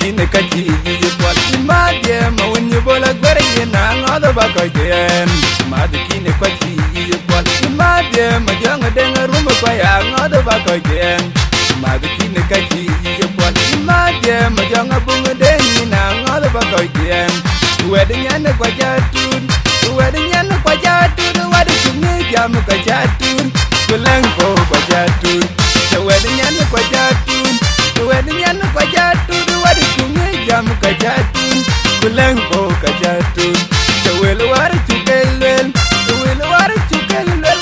kine kachi yi kwal madye ma wonye bola gwere na ngodo ba ko gen mad kine kachi yi kwal madye ma janga denga rum ko ya ngodo ba ko gen mad kine kachi yi kwal madye ma janga bunga dengi na ngodo ba ko gen wednya kwa jatun wednya kwa jatun wadu kumi jam ka jatun kulang ko kwa jatun wednya kwa jatun wednya kwa jatun wadu kumi jam ka jatun kulang ko ka jatun wel war chukelel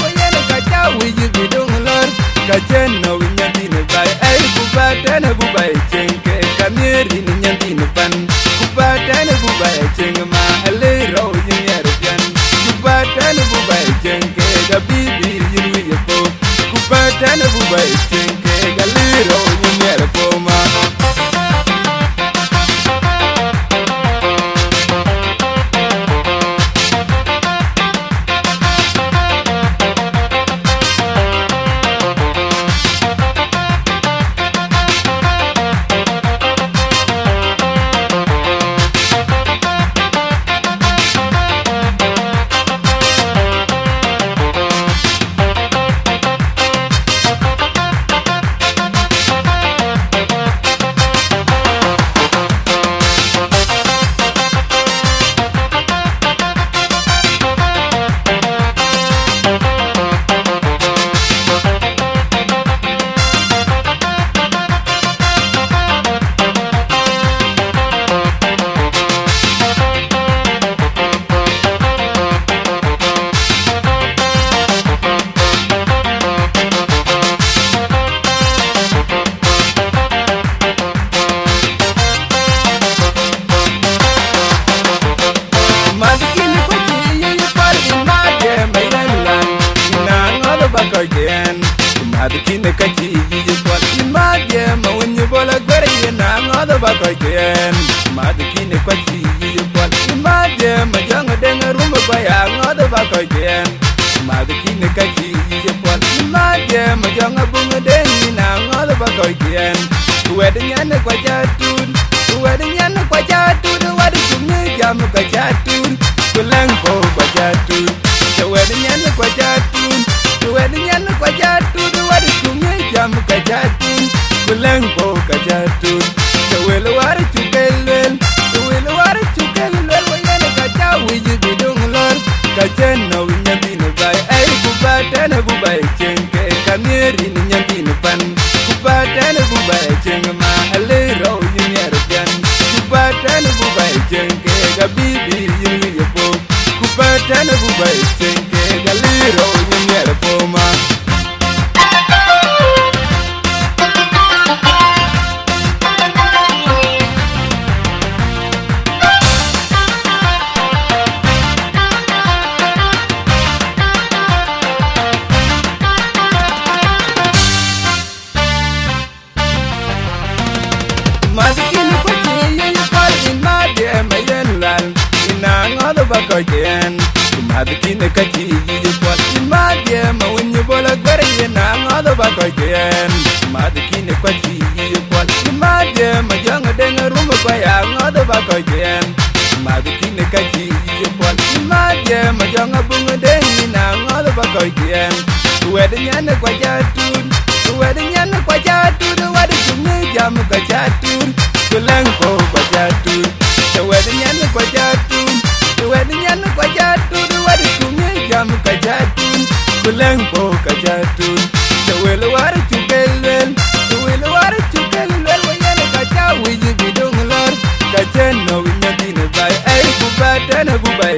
wayana ka jawi bidung lor ka jenno nyandine bai ai kubatana bubai chenke kameri nyandine pan kubatana bubai chengma ale ro nyerjan kubatana bubai chenke ga bibi yinwi yepo kubatana bubai chenke ga liro nyerpo ma mad kine kachi yi kwal madye ma wonye bola gwere na ngodo ba ko gen mad kine kachi yi kwal madye ma janga denga rum ba ya ngodo ba ko gen mad kine kachi yi kwal madye ma janga bunga dengi na ngodo ba ko gen wednya ne kwa jatun wadu kumi jam ka jatun kulang ko kwa jatun wednya ne kwa jatun wadu kumi jam ka jatun kulang ko ka jatun wel war chukelel wayana ka jawi bidung lor ka jenno nyandine bai ai kubatana bubai chenke kameri nyandine pan kubatana bubai chengma ale ro nyerjan kubatana bubai chenke ga bibi yinwi yepo kubatana bubai chenke ga liro nyerpo ma Again, mad kine kachi yi kwal madye ma wonye bola gwere na ngodo ba ko gen mad kine kachi yi kwal madye ma janga denga rum ba ya ngodo ba ko gen mad kine kachi yi kwal madye ma janga bunga dengi na ngodo ba ko gen wednya ne kwa jatun wadu kumi jam ka jatun kulang ko kwa jatun wednya ne kwa jatun wadu kumi jam ka jatun kulang ko ka jatun wel war chukelel wayana ka jawi bidung lor ka jenno nyandine bai ai kubatana bubai